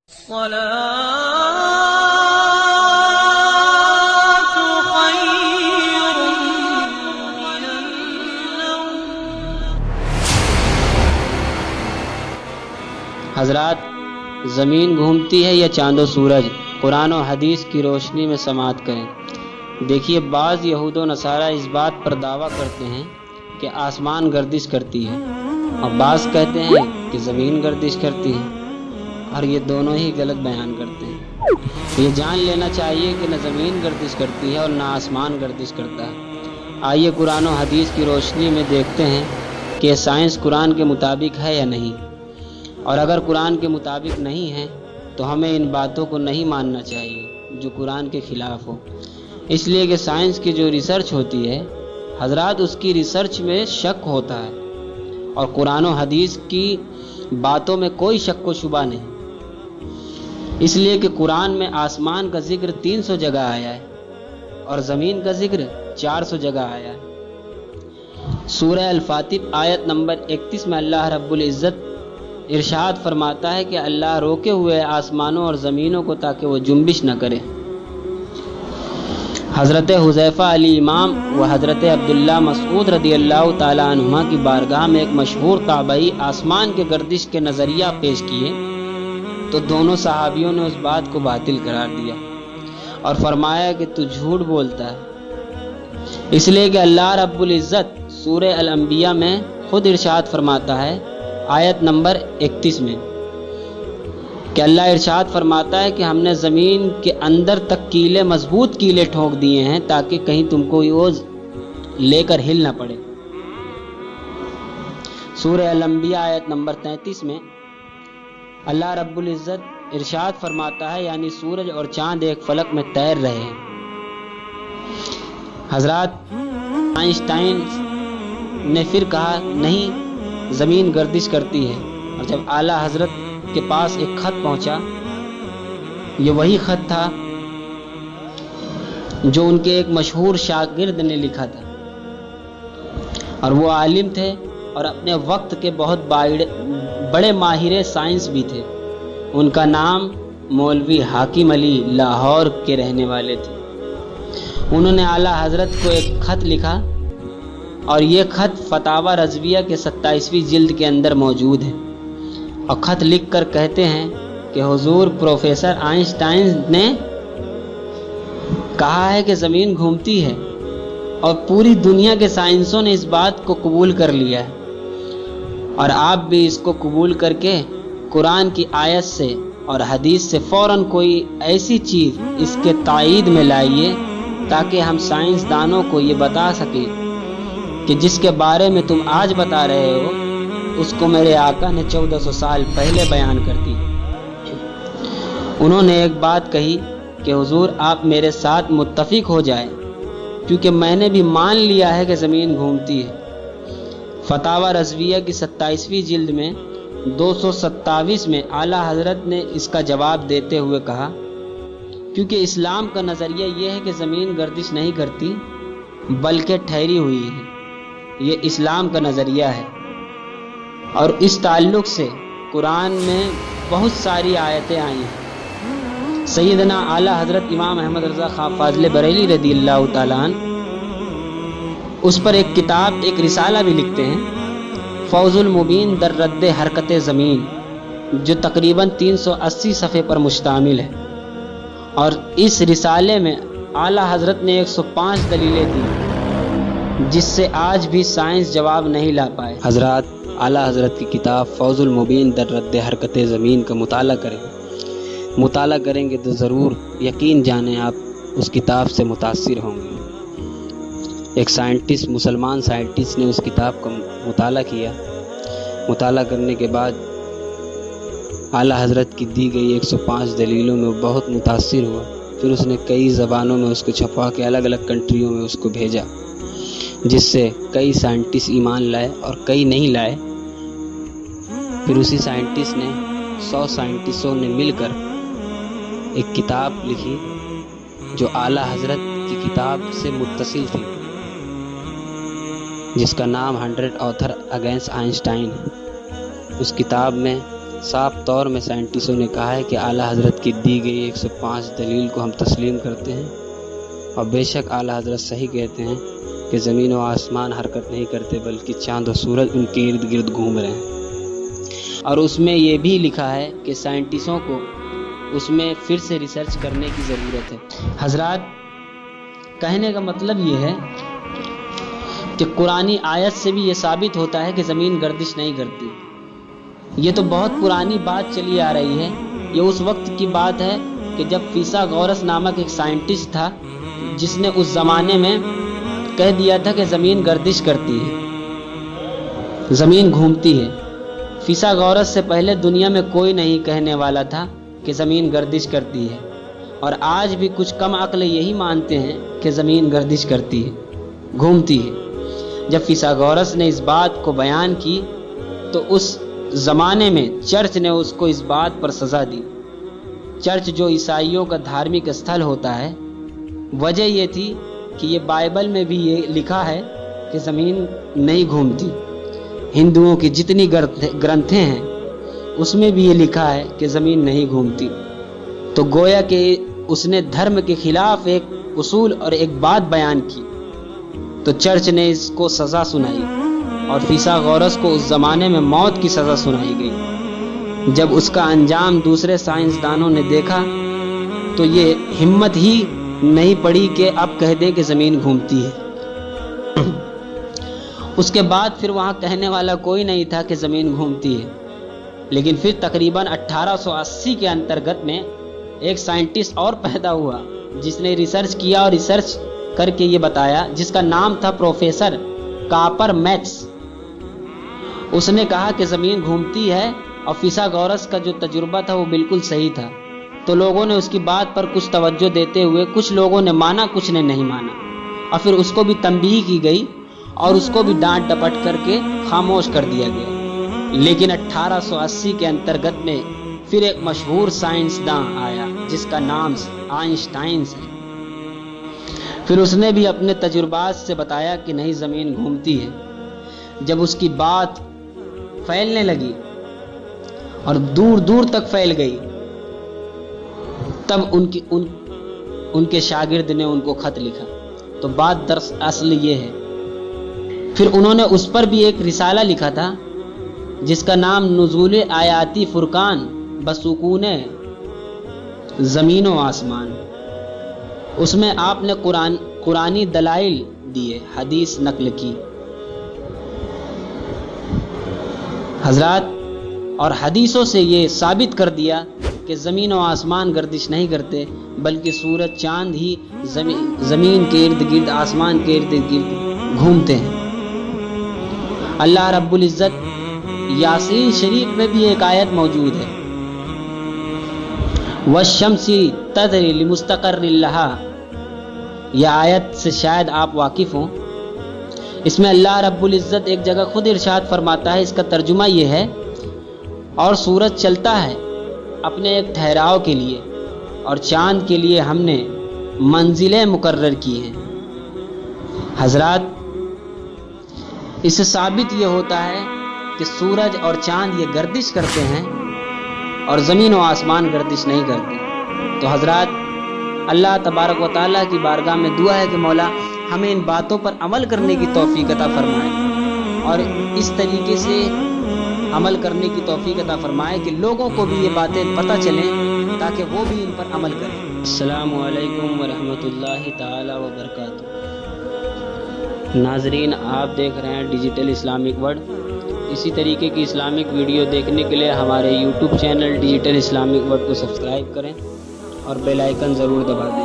حضرات، زمین گھومتی ہے یا چاند و سورج؟ قرآن و حدیث کی روشنی میں سماعت کریں۔ دیکھیے، بعض یہود و نصارہ اس بات پر دعویٰ کرتے ہیں کہ آسمان گردش کرتی ہے، اور بعض کہتے ہیں کہ زمین گردش کرتی ہے، اور یہ دونوں ہی غلط بیان کرتے ہیں۔ یہ جان لینا چاہیے کہ نہ زمین گردش کرتی ہے اور نہ آسمان گردش کرتا ہے۔ آئیے قرآن و حدیث کی روشنی میں دیکھتے ہیں کہ سائنس قرآن کے مطابق ہے یا نہیں، اور اگر قرآن کے مطابق نہیں ہے تو ہمیں ان باتوں کو نہیں ماننا چاہیے جو قرآن کے خلاف ہو، اس لیے کہ سائنس کی جو ریسرچ ہوتی ہے حضرات، اس کی ریسرچ میں شک ہوتا ہے، اور قرآن و حدیث کی باتوں میں کوئی شک و شبہ نہیں، اس لیے کہ قرآن میں آسمان کا ذکر 300 جگہ آیا ہے اور زمین کا ذکر 400 جگہ آیا ہے۔ سورہ الفاتر آیت نمبر 31 میں اللہ رب العزت ارشاد فرماتا ہے کہ اللہ روکے ہوئے آسمانوں اور زمینوں کو تاکہ وہ جنبش نہ کرے۔ حضرت حذیفہ علی امام و حضرت عبداللہ مسعود رضی اللہ تعالیٰ عنہما کی بارگاہ میں ایک مشہور تابعی آسمان کے گردش کے نظریہ پیش کیے تو دونوں صحابیوں نے اس بات کو باطل قرار دیا اور فرمایا کہ تو جھوٹ بولتا ہے، اس لیے کہ اللہ رب العزت سورہ الانبیاء میں خود ارشاد فرماتا ہے آیت نمبر 31 میں کہ اللہ ارشاد فرماتا ہے کہ ہم نے زمین کے اندر تک کیلے، مضبوط کیلے ٹھوک دیے ہیں تاکہ کہیں تم کو وہ لے کر ہل نہ پڑے۔ سورہ الانبیاء آیت نمبر 33 میں اللہ رب العزت ارشاد فرماتا ہے یعنی سورج اور چاند ایک فلک میں تیر رہے ہیں۔ حضرات، آئنسٹائن نے پھر کہا نہیں، زمین گردش کرتی ہے، اور جب اعلیٰ حضرت کے پاس ایک خط پہنچا، یہ وہی خط تھا جو ان کے ایک مشہور شاگرد نے لکھا تھا، اور وہ عالم تھے اور اپنے وقت کے بہت بڑے ماہر سائنس بھی تھے۔ ان کا نام مولوی حاکم علی لاہور کے رہنے والے تھے۔ انہوں نے اعلیٰ حضرت کو ایک خط لکھا، اور یہ خط فتاوی رضویہ کے 27ویں جلد کے اندر موجود ہے، اور خط لکھ کر کہتے ہیں کہ حضور پروفیسر آئنسٹائن نے کہا ہے کہ زمین گھومتی ہے، اور پوری دنیا کے سائنسوں نے اس بات کو قبول کر لیا ہے، اور آپ بھی اس کو قبول کر کے قرآن کی آیت سے اور حدیث سے فوراً کوئی ایسی چیز اس کے تائید میں لائیے تاکہ ہم سائنسدانوں کو یہ بتا سکیں کہ جس کے بارے میں تم آج بتا رہے ہو اس کو میرے آقا نے 1400 سال پہلے بیان کر دی۔ انہوں نے ایک بات کہی کہ حضور آپ میرے ساتھ متفق ہو جائیں، کیونکہ میں نے بھی مان لیا ہے کہ زمین گھومتی ہے۔ فتاوی رضویہ کی 27ویں جلد میں 227 میں اعلیٰ حضرت نے اس کا جواب دیتے ہوئے کہا، کیونکہ اسلام کا نظریہ یہ ہے کہ زمین گردش نہیں کرتی بلکہ ٹھہری ہوئی ہے، یہ اسلام کا نظریہ ہے، اور اس تعلق سے قرآن میں بہت ساری آیتیں آئی ہیں۔ سیدنا اعلیٰ حضرت امام احمد رضا خان فاضل بریلی رضی اللہ تعالیٰ عنہ اس پر ایک کتاب، ایک رسالہ بھی لکھتے ہیں، فوز المبین در رد حرکت زمین، جو تقریباً 380 صفحے پر مشتمل ہے، اور اس رسالے میں اعلیٰ حضرت نے 105 دلیلیں دی جس سے آج بھی سائنس جواب نہیں لا پائے۔ حضرات، اعلیٰ حضرت کی کتاب فوز المبین در رد حرکت زمین کا مطالعہ کریں گے تو ضرور یقین جانیں آپ اس کتاب سے متاثر ہوں گے۔ ایک سائنٹسٹ، مسلمان سائنٹسٹ نے اس کتاب کا مطالعہ کیا، مطالعہ کرنے کے بعد اعلیٰ حضرت کی دی گئی 105 دلیلوں میں بہت متاثر ہوا، پھر اس نے کئی زبانوں میں اس کو چھپا کے الگ الگ کنٹریوں میں اس کو بھیجا، جس سے کئی سائنٹسٹ ایمان لائے اور کئی نہیں لائے۔ پھر اسی سائنٹسٹ نے 100 سائنٹسٹوں نے مل کر ایک کتاب لکھی جو اعلیٰ حضرت کی کتاب سے متصل تھی، جس کا نام 100 آتھر اگینسٹ آئنسٹائن ہے۔ اس کتاب میں صاف طور میں سائنٹسٹوں نے کہا ہے کہ اعلیٰ حضرت کی دی گئی 105 دلیل کو ہم تسلیم کرتے ہیں، اور بے شک اعلیٰ حضرت صحیح کہتے ہیں کہ زمین و آسمان حرکت نہیں کرتے بلکہ چاند و سورج ان کے ارد گرد گھوم رہے ہیں۔ اور اس میں یہ بھی لکھا ہے کہ سائنٹسٹوں کو اس میں پھر سے ریسرچ کرنے کی ضرورت ہے۔ حضرات، کہنے کا مطلب یہ ہے کہ قرآنی آیت سے بھی یہ ثابت ہوتا ہے کہ زمین گردش نہیں کرتی۔ یہ تو بہت پرانی بات چلی آ رہی ہے، یہ اس وقت کی بات ہے کہ جب فیثاغورس نامک ایک سائنٹسٹ تھا جس نے اس زمانے میں کہہ دیا تھا کہ زمین گردش کرتی ہے، زمین گھومتی ہے۔ فیثاغورس سے پہلے دنیا میں کوئی نہیں کہنے والا تھا کہ زمین گردش کرتی ہے، اور آج بھی کچھ کم عقل یہی مانتے ہیں کہ زمین گردش کرتی ہے، گھومتی ہے۔ جب فیثاغورس نے اس بات کو بیان کی تو اس زمانے میں چرچ نے اس کو اس بات پر سزا دی۔ چرچ جو عیسائیوں کا دھارمک استھل ہوتا ہے، وجہ یہ تھی کہ یہ بائبل میں بھی یہ لکھا ہے کہ زمین نہیں گھومتی۔ ہندوؤں کی جتنی گرنتھیں ہیں اس میں بھی یہ لکھا ہے کہ زمین نہیں گھومتی۔ تو گویا کہ اس نے دھرم کے خلاف ایک اصول اور ایک بات بیان کی، تو چرچ نے اس کو سزا سنائی، اور فیثاغورس کو اس زمانے میں موت کی سزا سنائی گئی۔ جب اس کا انجام دوسرے سائنسدانوں نے دیکھا تو یہ ہمت ہی نہیں پڑی کہ اب کہہ دیں کہ زمین گھومتی ہے۔ اس کے بعد پھر وہاں کہنے والا کوئی نہیں تھا کہ زمین گھومتی ہے۔ لیکن پھر تقریباً 1880 کے انترگت میں ایک سائنٹسٹ اور پیدا ہوا جس نے ریسرچ کیا، اور ریسرچ کر کے یہ بتایا، جس کا نام تھا پروفیسر کاپر میکس۔ اس نے کہا کہ زمین گھومتی ہے، اور فیثاغورس کا جو تجربہ تھا وہ بالکل صحیح تھا۔ تو لوگوں نے اس کی بات پر کچھ توجہ دیتے ہوئے، کچھ لوگوں نے مانا، کچھ نے نہیں مانا، اور پھر اس کو بھی تنبیہ کی گئی اور اس کو بھی ڈانٹ ڈپٹ کر کے خاموش کر دیا گیا۔ لیکن 1880 کے انترگت میں پھر ایک مشہور سائنسداں آیا جس کا نام آئنسٹائن ہے۔ پھر اس نے بھی اپنے تجربات سے بتایا کہ نہیں، زمین گھومتی ہے۔ جب اس کی بات پھیلنے لگی اور دور دور تک پھیل گئی، تب ان کے شاگرد نے ان کو خط لکھا۔ تو بات دراصل یہ ہے، پھر انہوں نے اس پر بھی ایک رسالہ لکھا تھا جس کا نام نزول آیاتی فرقان بسکون زمین و آسمان۔ اس میں آپ نے قرآنی دلائل دیے، حدیث نقل کی۔ حضرات، اور حدیثوں سے یہ ثابت کر دیا کہ زمین و آسمان گردش نہیں کرتے بلکہ سورج چاند ہی زمین کے ارد گرد، آسمان کے ارد گرد گھومتے ہیں۔ اللہ رب العزت یاسین شریف میں بھی ایک آیت موجود ہے، والشمس تجری لمستقر لها۔ یہ آیت سے شاید آپ واقف ہوں۔ اس میں اللہ رب العزت ایک جگہ خود ارشاد فرماتا ہے، اس کا ترجمہ یہ ہے، اور سورج چلتا ہے اپنے ایک ٹھہراؤ کے لیے، اور چاند کے لیے ہم نے منزلیں مقرر کی ہیں۔ حضرات، اس سے ثابت یہ ہوتا ہے کہ سورج اور چاند یہ گردش کرتے ہیں اور زمین و آسمان گردش نہیں کرتے۔ تو حضرات، اللہ تبارک و تعالیٰ کی بارگاہ میں دعا ہے کہ مولا ہمیں ان باتوں پر عمل کرنے کی توفیق عطا فرمائے، اور اس طریقے سے عمل کرنے کی توفیق عطا فرمائے کہ لوگوں کو بھی یہ باتیں پتہ چلیں تاکہ وہ بھی ان پر عمل کریں۔ السلام علیکم ورحمۃ اللہ تعالی وبرکاتہ۔ ناظرین، آپ دیکھ رہے ہیں ڈیجیٹل اسلامک ورلڈ۔ اسی طریقے کی اسلامک ویڈیو دیکھنے کے لیے ہمارے YouTube channel digital Islamic world کو سبسکرائب کریں اور بیل آئیکن ضرور دبا دیں۔